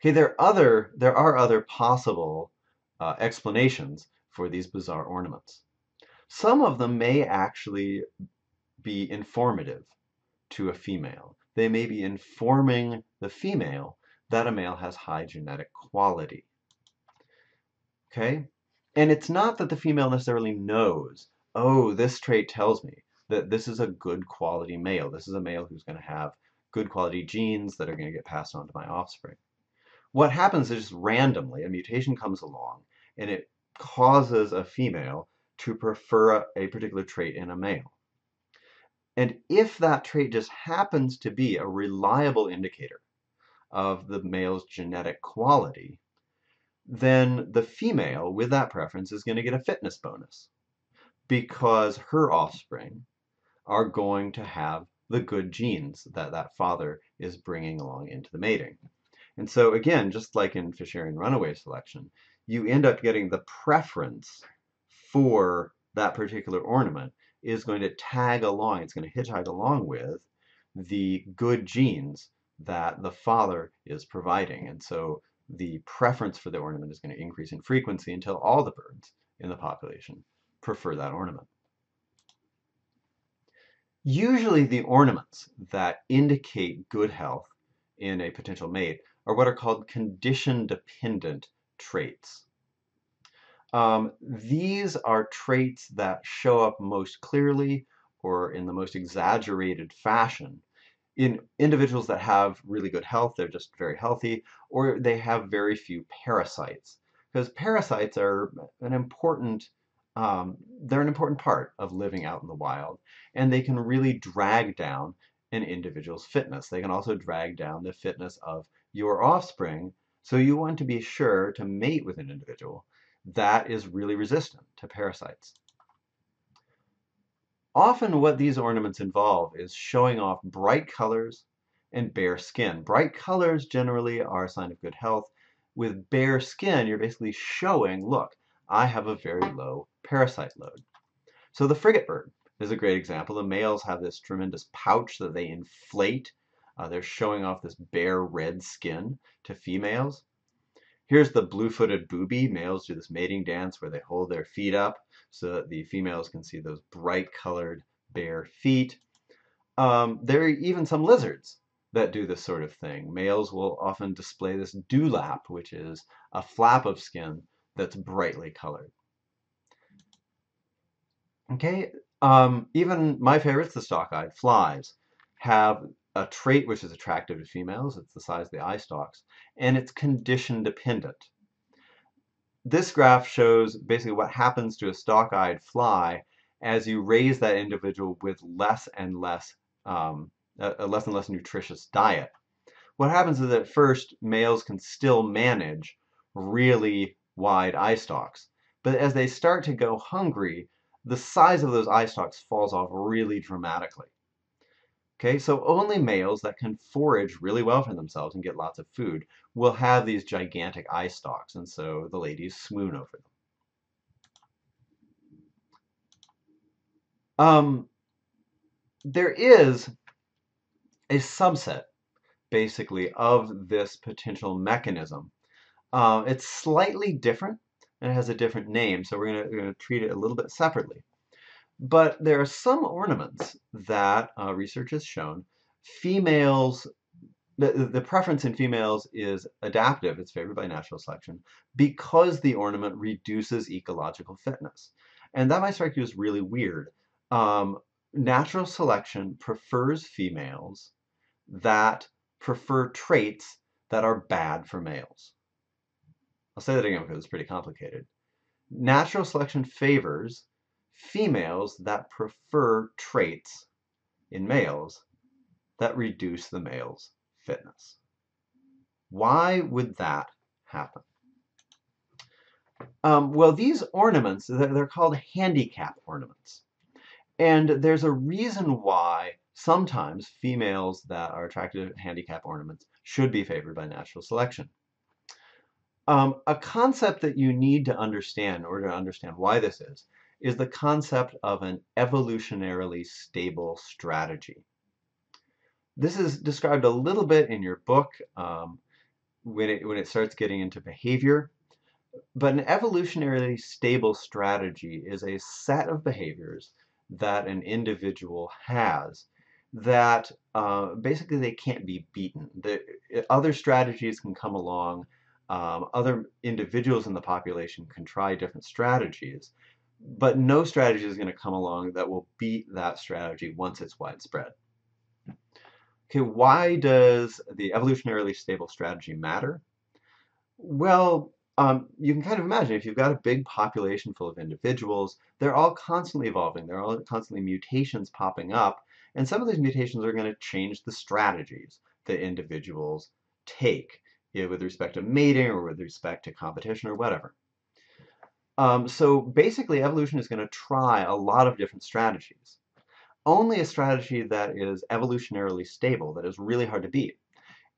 Okay, there are other possible explanations for these bizarre ornaments. Some of them may actually be informative to a female. They may be informing the female that a male has high genetic quality. Okay? And it's not that the female necessarily knows, oh, this trait tells me that this is a good quality male. This is a male who's going to have good quality genes that are going to get passed on to my offspring. What happens is just randomly a mutation comes along and it causes a female to prefer a particular trait in a male. And if that trait just happens to be a reliable indicator of the male's genetic quality, then the female with that preference is going to get a fitness bonus because her offspring are going to have the good genes that that father is bringing along into the mating. And so again, just like in Fisherian runaway selection, you end up getting the preference for that particular ornament is going to tag along, it's going to hitchhike along with the good genes that the father is providing. And so the preference for the ornament is going to increase in frequency until all the birds in the population prefer that ornament. Usually the ornaments that indicate good health in a potential mate are what are called condition-dependent traits. These are traits that show up most clearly or in the most exaggerated fashion in individuals that have really good health, they're just very healthy, or they have very few parasites. Because parasites are an important, they're an important part of living out in the wild, and they can really drag down an individual's fitness. They can also drag down the fitness of your offspring, so you want to be sure to mate with an individual that is really resistant to parasites. Often what these ornaments involve is showing off bright colors and bare skin. Bright colors generally are a sign of good health. With bare skin, you're basically showing, look, I have a very low parasite load. So the frigate bird is a great example. The males have this tremendous pouch that they inflate. They're showing off this bare red skin to females. Here's the blue-footed booby. Males do this mating dance where they hold their feet up so that the females can see those bright-colored bare feet. There are even some lizards that do this sort of thing. Males will often display this dewlap, which is a flap of skin that's brightly colored. Okay, even my favorites, the stalk-eyed flies, have a trait which is attractive to females. It's the size of the eye stalks, and it's condition dependent. This graph shows basically what happens to a stalk-eyed fly as you raise that individual with less and less nutritious diet. What happens is that at first males can still manage really wide eye stalks, but as they start to go hungry, the size of those eye stalks falls off really dramatically. Okay, so only males that can forage really well for themselves and get lots of food will have these gigantic eye stalks, and so the ladies swoon over them. There is a subset, basically, of this potential mechanism. It's slightly different, and it has a different name, so we're going to treat it a little bit separately. But there are some ornaments that research has shown females, the preference in females is adaptive, it's favored by natural selection, because the ornament reduces ecological fitness. And that might strike you as really weird. Natural selection prefers females that prefer traits that are bad for males. I'll say that again because it's pretty complicated. Natural selection favors females that prefer traits in males that reduce the male's fitness. Why would that happen? Well, these ornaments, they're called handicap ornaments. And there's a reason why sometimes females that are attracted to handicap ornaments should be favored by natural selection. A concept that you need to understand in order to understand why this is the concept of an evolutionarily stable strategy. This is described a little bit in your book. when it starts getting into behavior. But an evolutionarily stable strategy is a set of behaviors that an individual has that basically they can't be beaten. Other strategies can come along, other individuals in the population can try different strategies, but no strategy is going to come along that will beat that strategy once it's widespread. Okay, why does the evolutionarily stable strategy matter? Well, you can kind of imagine if you've got a big population full of individuals, they're all constantly evolving, there are all constantly mutations popping up, and some of these mutations are going to change the strategies that individuals take, with respect to mating or with respect to competition or whatever. So basically, evolution is going to try a lot of different strategies. Only a strategy that is evolutionarily stable, that is really hard to beat,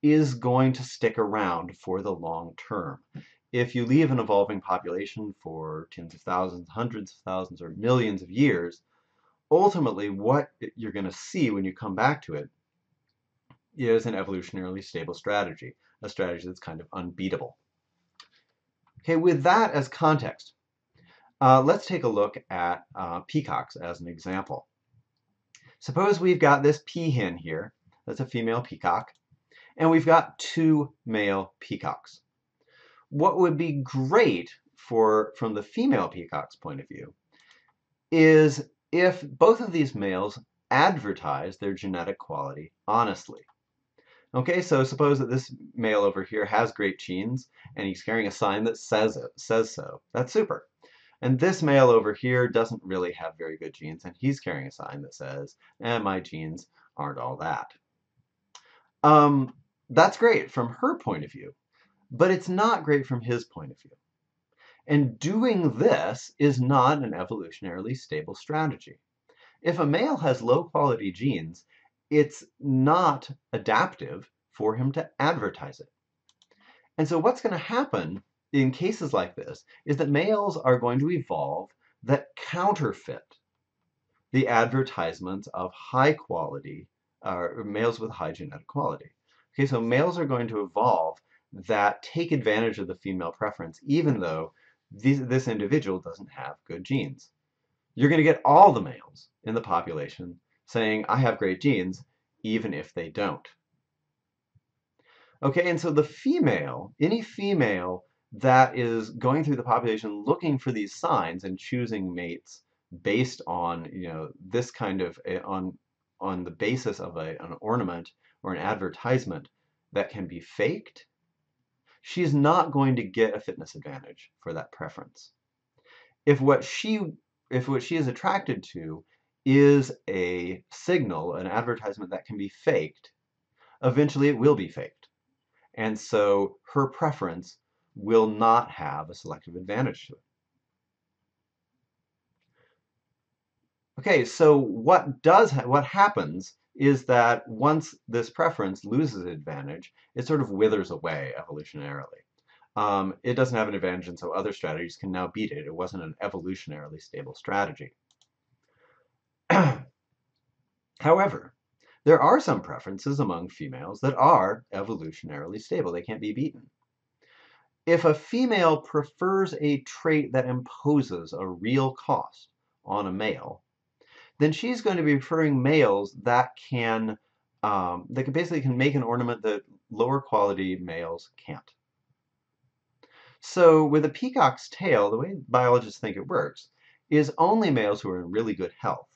is going to stick around for the long term. If you leave an evolving population for tens of thousands, hundreds of thousands, or millions of years, ultimately what you're going to see when you come back to it is an evolutionarily stable strategy, a strategy that's kind of unbeatable. Okay, with that as context, let's take a look at peacocks as an example. Suppose we've got this peahen here, that's a female peacock, and we've got two male peacocks. What would be great from the female peacock's point of view is if both of these males advertise their genetic quality honestly. Okay, so suppose that this male over here has great genes and he's carrying a sign that says so. That's super. And this male over here doesn't really have very good genes and he's carrying a sign that says, my genes aren't all that. That's great from her point of view, but it's not great from his point of view. And doing this is not an evolutionarily stable strategy. If a male has low quality genes, it's not adaptive for him to advertise it. And so what's going to happen in cases like this is that males are going to evolve that counterfeit the advertisements of high quality, males with high genetic quality. Okay, so males are going to evolve that take advantage of the female preference, even though this individual doesn't have good genes. You're going to get all the males in the population saying, I have great genes, even if they don't. Okay, and so the female, any female that is going through the population looking for these signs and choosing mates based on, this kind of, on the basis of an ornament or an advertisement that can be faked, she's not going to get a fitness advantage for that preference. If what she is attracted to is a signal, an advertisement that can be faked, eventually it will be faked. And so her preference will not have a selective advantage to it. Okay, so what happens is that once this preference loses advantage, it sort of withers away evolutionarily. It doesn't have an advantage, and so other strategies can now beat it. It wasn't an evolutionarily stable strategy. However, there are some preferences among females that are evolutionarily stable. They can't be beaten. If a female prefers a trait that imposes a real cost on a male, then she's going to be preferring males that can basically make an ornament that lower quality males can't. So with a peacock's tail, the way biologists think it works is only males who are in really good health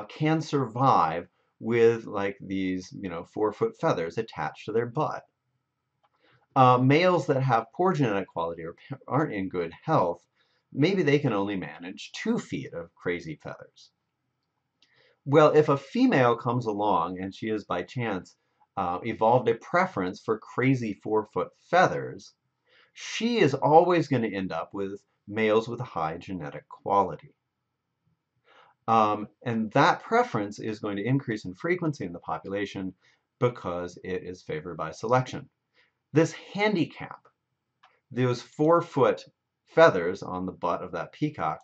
can survive with like these 4-foot feathers attached to their butt. Males that have poor genetic quality or aren't in good health, maybe they can only manage 2 feet of crazy feathers. Well, if a female comes along and she has by chance evolved a preference for crazy 4-foot feathers, she is always going to end up with males with a high genetic quality. And that preference is going to increase in frequency in the population because it is favored by selection. This handicap, those 4-foot feathers on the butt of that peacock,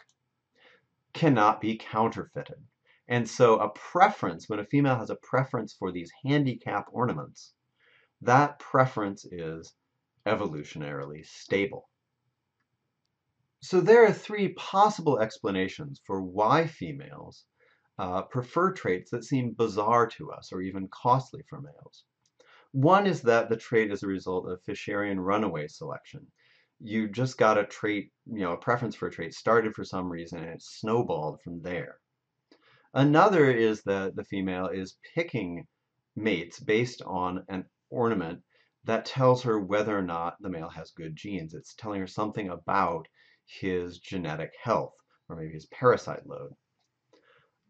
cannot be counterfeited. And so a preference, when a female has a preference for these handicap ornaments, that preference is evolutionarily stable. So there are three possible explanations for why females prefer traits that seem bizarre to us or even costly for males. One is that the trait is a result of Fisherian runaway selection. You just got a trait, a preference for a trait started for some reason and it snowballed from there. Another is that the female is picking mates based on an ornament that tells her whether or not the male has good genes. It's telling her something about his genetic health or maybe his parasite load.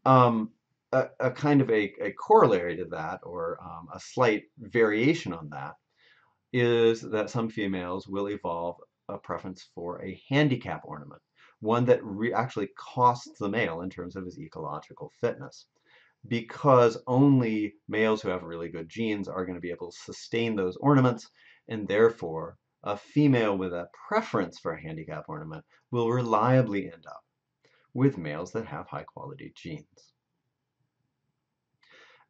Um, a kind of a corollary to that, or a slight variation on that, is that some females will evolve a preference for a handicap ornament, one that actually costs the male in terms of his ecological fitness, because only males who have really good genes are going to be able to sustain those ornaments, and therefore a female with a preference for a handicap ornament will reliably end up with males that have high quality genes.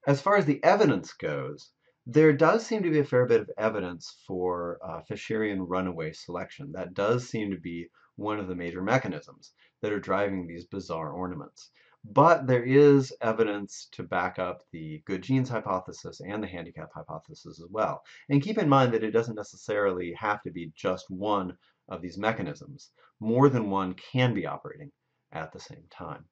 As far as the evidence goes, there does seem to be a fair bit of evidence for Fisherian runaway selection. That does seem to be one of the major mechanisms that are driving these bizarre ornaments. But there is evidence to back up the good genes hypothesis and the handicap hypothesis as well. And keep in mind that it doesn't necessarily have to be just one of these mechanisms. More than one can be operating at the same time.